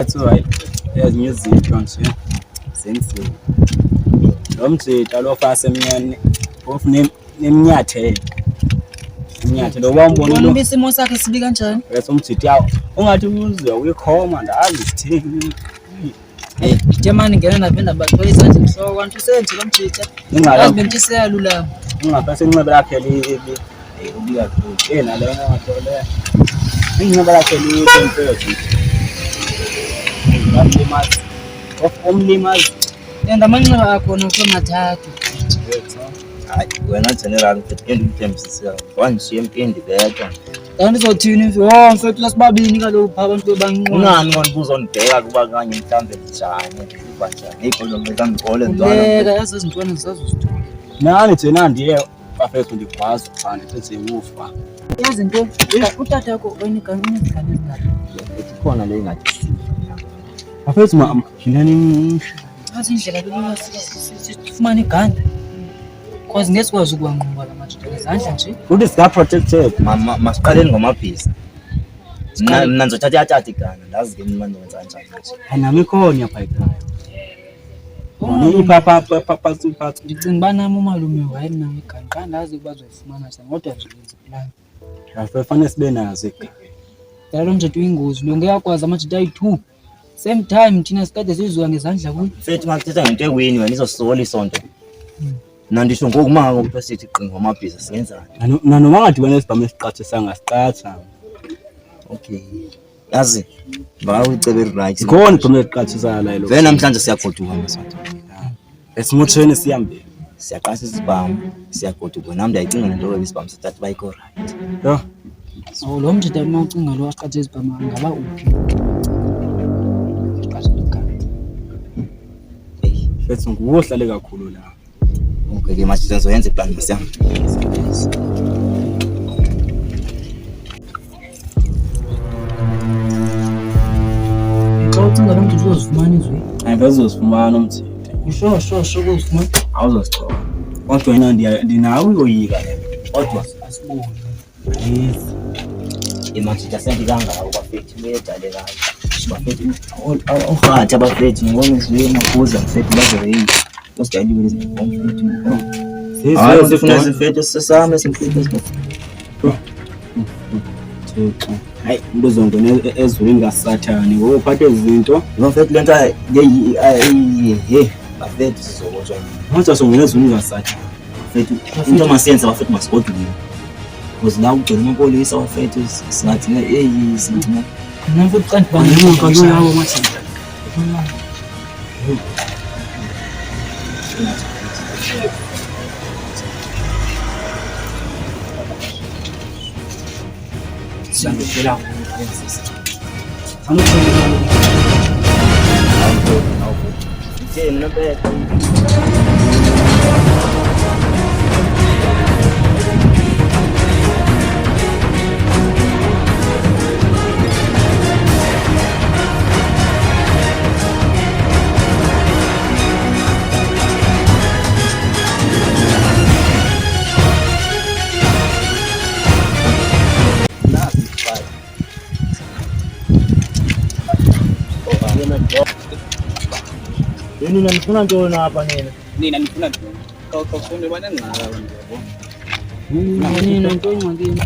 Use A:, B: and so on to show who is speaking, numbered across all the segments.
A: kuthiwa ezinye izinto nje zenziwe. Lo mjita lo fase emnyane ofu nemnyathelo. Imnyathelo wambona lo.
B: Isimo sakhe sibi kanjani?
A: Bese umjita yawo ungathi umuzwe uyikhoma ndazi sithini.
B: Jamani ngena napenda bathola izandla inhloko kanti usenze lo mjita. Ngazi bentisela lula.
A: Ungapha inqebe lakhe ubika kakhulu. Yena le ngathole. Inqebe lakhe limpethu. Umlimazi. Umlimazi.
B: Yenda amanxeba akho nokumathathu.
C: Hayi wena general mfethu ndimthembisisa. Wangishiya empindi bedwa.
B: Kanti uzothini mfethu? Mfethu lasibabini kaloku abantu bebanqona.
C: Ungani wanibuza undibheka kuba kanye mhlambe njani kuba njani iqolo ngizangigole njalo.
B: Ngeke yazi izintwana zisazozithola.
A: Nani thina ndiye bafethu ndigwaza phana sithi ufa.
B: Yazi into utata yakho oyinigane ezingaphi?
C: Ikhona le ngathi.
A: Bafethu yinani
B: Athi indlela lena sifumana iganda. Cause ngesikwazi ukwanqoba lamajita ngezandla nje.
A: Uthi sika protected.
C: Masiqaleni ngomabhizi. Mina ngizothatha yathatha igana ndazi ke mina ndenza kanjani nje.
A: Nami ikhona apha ekhaya. Papa.
B: Ndicinga uba nami umalume wayenayo igana xa ndazi ukuba zoyifumana sana kodwa nje lenza plan.
A: Kufanele sibe nazo igana.
B: Lo mjita uyingozi lo ngeyakwazi amajita ayi-2 same time thina sikade siziwa ngezandla kuyo.
C: Mfethu makuthetha ngento ekwini wena izosola isonto. Nandisho ngoku manga umuntu sithi qinga ngomabhizi siyenzani.
A: Nanoma ngadibana nesibhamu esiqathe sangasiqatha.
C: Okay. Yazi bawucebe right.
A: Khona ibhamu esiqathisa la lo.
C: Vele namhlanje siyagoduka masonto.
A: Esimothweni siyambe.
C: Siyaqasa isibhamu, siyagoduka nami ndiyayicinga lento webisibhamu sithatha bayikho right.
A: Yo.
B: So lo mjita uma ucinga lo asiqathe isibhamu ngaba uphi?
A: Bese nguwohlale kakhulu la.
C: Okay ke manje senzoyenza iplan masiyami.
B: Xa ucinga lo mjita uzofumana izwi.
A: Ayibezosifumana umthithe.
B: Usho uzofumana.
A: Awuzozicoba. Kodwa yena ndinawe uyoyika le.
B: Kodwa asibone.
A: Yes.
C: Imajita sendi kangaka ubafethi uyedaleka. Bafethi awuhathi abafethi ngibona izwi makuza mfethi bazoyini. Usidayile lezi bomfethi. Hayi sifuna izifethi sesame simfethi.
A: Hayi ubuzongena ezulwini kaSathane ngoba uphathe izinto.
C: Bafethi lento hey bafethi sizobotshwa.
A: Manje songena ezulwini kaSathane.
C: Bafethi into masiyenza bafethi masigodukile. Uzila ugcina amapolisa bafethi singathina singathina.
B: Mina mfethu kanti bangemuka kuyawo manje.
A: Siyangishela
C: Nina nifuna ntoni apha nina?
A: Nina nifuna ntoni? Kawusonde banengqala
B: Nina into ingxakini.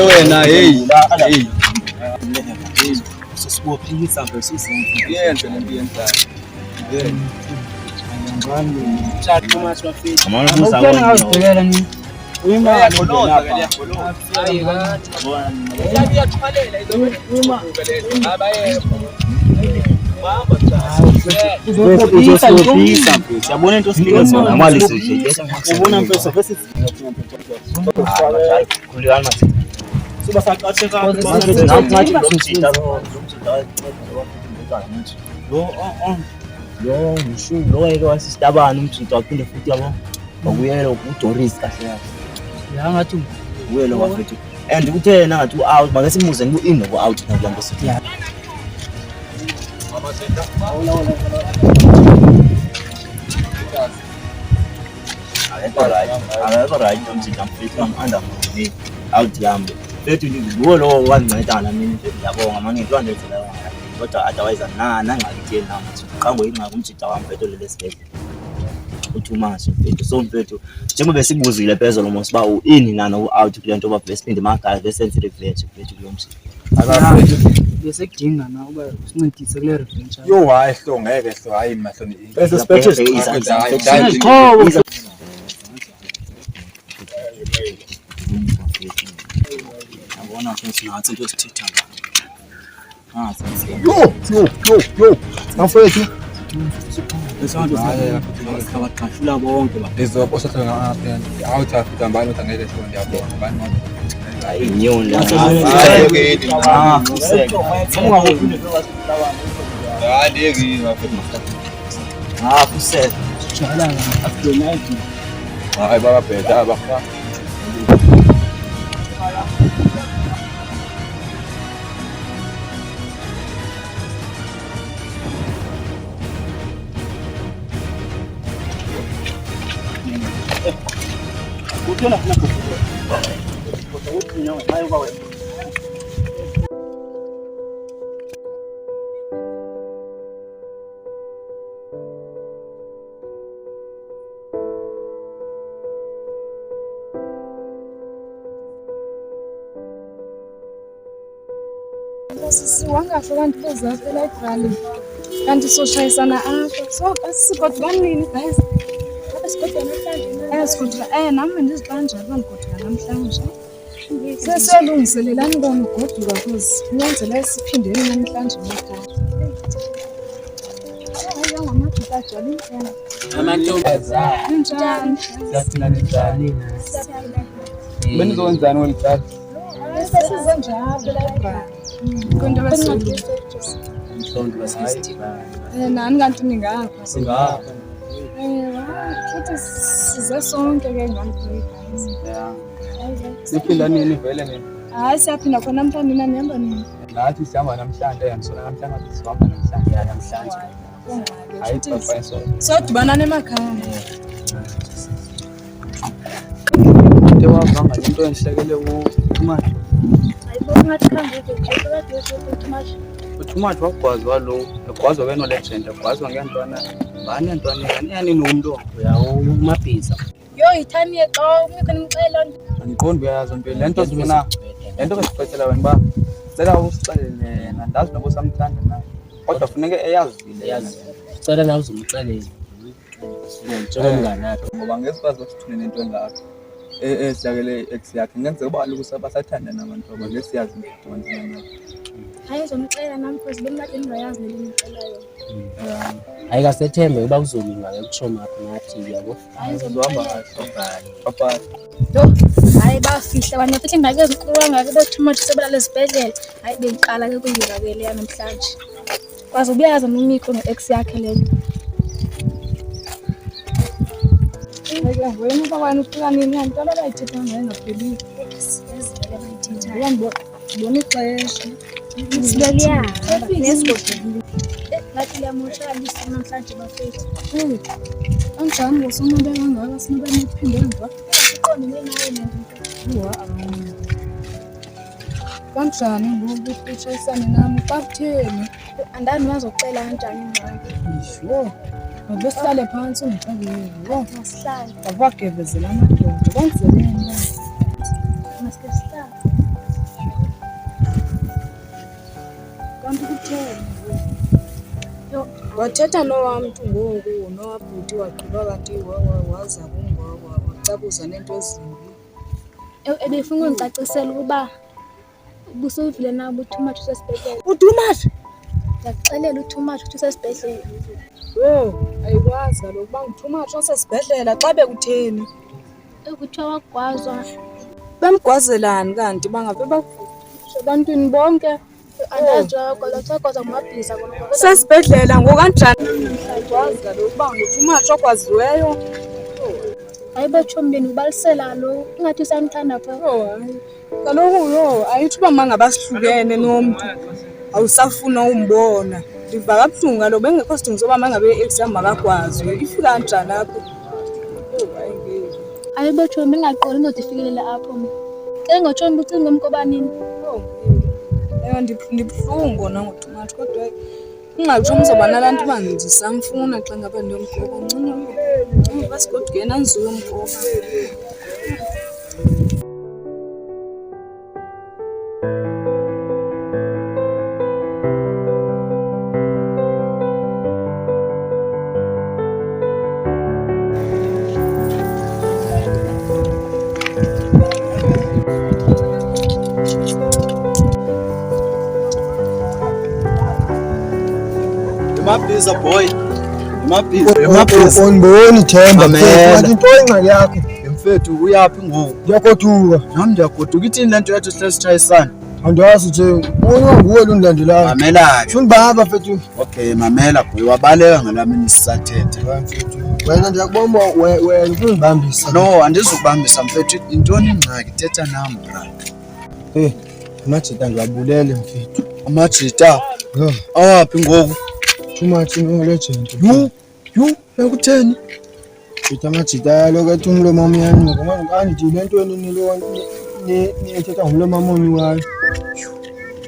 D: Wena hey.
A: Sisibophisa mbe sisenze.
D: Yenze lento yenzayo.
A: Ngani chat kumathi bafethu.
C: Amana buza
B: Awukona ngazibhekela nini?
A: Uyimali
D: Uyagoloza ke liyagoloza.
B: Hayi kathi.
D: Yabi yathwalela izobona abaye.
A: Uzophisa mfethu. Siyabona into sinikeza
C: amali sihle.
A: Ubona mfethu bese
C: Khulekani mathi.
A: siba saqathe kahle.
C: Lo ngisho lo yeke wasisitabana umjita waphinde futhi yabo. Akuyela uDoris kahle kahle.
B: Ya ngathi
C: Uyela wafethu. And uthe ngathi u-out make simuze ngu-in noku-out nalento sithi. Akekho right umjita mfethu under out yami. Mfethu nguwo lowo wanginceda la mina mfethu ngiyabonga manje into andenzela kodwa otherwise nangxaki yena manje uqangwe ingxaki umjida wami mfethu lele sibhedlela uThumas mfethu so mfethu njengoba sikubuzile phezolo mos ba u-in nana u-out kule nto baphinde magala ve-sensitive vetshe mfethu kulo msini
B: bese kudinga na uba sincedise kule revenge
A: yo hayi hlo ngeke hlo hayi mahloni
C: bese sibhedlela yabona mfethu ngathi into esithetha
A: yo mfethu
C: abaqashula bonke
A: ndizoposatha ngapha out after mbani uthi angeke hlo ndiyabona mbani
C: inyoni
A: hayi bababheda abafa
E: Wangahle kanti bezapha elibrary kanti soshayisana apha so asigodwa nini guys asigodwa namhlanje asigodwa nami ndizikanje abangigodwa namhlanje sesiyolungiselelani kona ugoduka cause niyenzela siphindeni namhlanje ekhaya ngamadoda ajabule
B: amantombazane
E: njani
B: sasinanjani
A: benizowenzani wemhlaba
E: sesize njalo elibrary konto basizwe
B: umsondo wasisithibana
E: nani kanti ningapha
B: singapha
E: futhi size sonke ke ngani
A: siphinda nini vele nini
E: hayi siyaphinda khona namhlanje mina nihamba nini
A: nathi sihamba namhlanje yamsona namhlanje sihamba namhlanje namhlanje hayi papa
E: sodibana emakhaya
B: into wavanga into enhlekele uThumas uThumas wagwazwa lo egwazwa wena legend egwazwa ngentwana ngane entwana yani nomntu yawo umabhiza
E: yo ithani xa umike nimxela
A: andiqondi uyayazi mpilo lento sifuna lento besicethela wena ba cela usixelele nandazi nobo samthanda na kodwa funeke eyazile
B: sicela nawe uzumxelela njengomngane wakhe
A: ngoba ngesikwazi ukuthune into engakho esihlakele ex yakhe ngenzeka uba lokusa basathanda nabantu ngesiyazi ukuthi
E: hayi uzomxela nami because bemkade ningayazi lelimxelayo
B: ayikasethembe uba uzolinga ke kusho maphi ngathi yabo
A: uzohamba kahle papa
E: hayi bafihla abantu futhi ingxaki ezinkulu kangaka boThumas sebelala esibhedlela hayi bengiqala ke kuyivakele namhlanje kwaze ubuyazi nomiko no-ex yakhe leyo wena uba wena ufika nini yantwana bayithetha ngayo ngapheliyo uyambona ixesha ngathi liyamoshakala namhlanje bafethu kanjani ngosonwabe kangaka sinobe niphinde emva iqondile nawe nento kanjani ngoku ushayisane nami kakutheni andani wazokucela kanjani ingxaki sure besihlale phansi ungixelele masihlale abagevezela amadoda kwenzeleni masike sihlale kanti kutheni wathetha nowamntu ngoku nowabhuti wagqiba kanti waza wacabuza nento ezimbi ebefuna undicacisela ukuba busuvile nabo uThumas usesibhedlela uThumas ndiyakuxelela uThumas uthi usesibhedlela ayikwazi kaloku uba uThumas usesibhedlela xa bekutheni ekuthiwa wagwazwa bemgwazelani kanti bangave ebantwini bonke andazi kwalothokoza ngumabhiza sesibhedlela ngokanjani ayikwazi kaloku uba nguThumas ogwaziweyo hayi botshombeni ubalisela lo ingathi usamthanda pha hayi kaloku ayithi uba mangabasihlukene nomntu awusafuna umbona ndiva kabuhlungu kaloku bengekho sidingo soba mangabe i-exam makagwazwe ifika kanjani apho hayi botshomi ingaqoli indoda ifikelela apho ke ngotsho ucinga umkoba nini?
F: Ewe ndibuhlungu nangotumathi kodwa kungatsho mzoba nalantu bandisamfuna xa ngaba ndiyomgoba ncinci basikodukena ndizuyomgoba.
D: Emabhiza boy. Emabhiza.
G: Undiboni Themba
D: Mamela.
G: mfethu, into ingxaki yakho.
D: Mfethu uyaphi ngoku?
G: Ndiyagoduka.
D: Nami ndiyagoduka ithini lento yathi sitshayisana?
G: Andazi nje unguwe lo ndilandelayo.
D: Mamela ke.
G: Funa baba mfethu.
D: Okay, mamela boy wabaleka ngalami nisathethe.
G: Wena ndiyakubona wena ufuna ungibambisa.
D: No, andizukubambisa mfethu. Intoni ingxaki? Thetha nami bra.
G: Amajita ngiwabulele mfethu.
D: Amajita.
G: Yo,
D: Awaphi ngoku?
G: too much no legend.
D: Ekutheni?
G: Mfethu amajita yaloku ethi umlomo omnyama ngoba kanti lentweni nithetha ngomlomo omnyama wayo.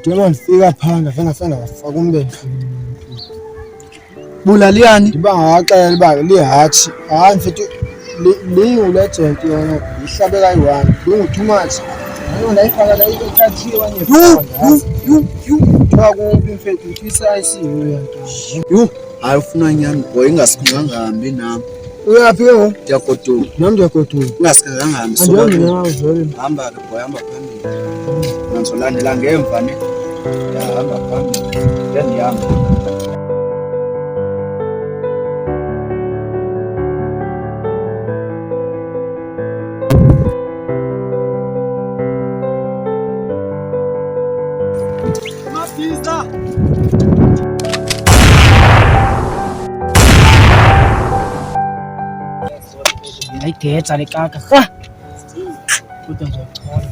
G: Njengoba ndifika phanda fana wafaka umbele.
D: Bulaliyani?
G: Ndiba ngakaxela uba lihatshi. Hayi mfethu lingulegend yona ihlabe kayi-1 lingu-too much. Yona ndayifaka la ikathiwa kuthiwa kuphi mfethu uthi isa-ICU yanto.
D: Hayi ufuna nyani boy ingasikungangahambi nami.
G: Uyaphi ke ngoku?
D: Ndiyagoduka.
G: Nami ndiyagoduka.
D: Ingasikungangahambi
G: Andihambi
D: so.
G: nawe vele.
D: Hamba ke boy hamba phambili. Nangizolandela ngemva ne. Hamba phambili. Ngiyahamba. Mabhiza.
B: Ayigeza le kaka. Ha! Kodwa ngizochona.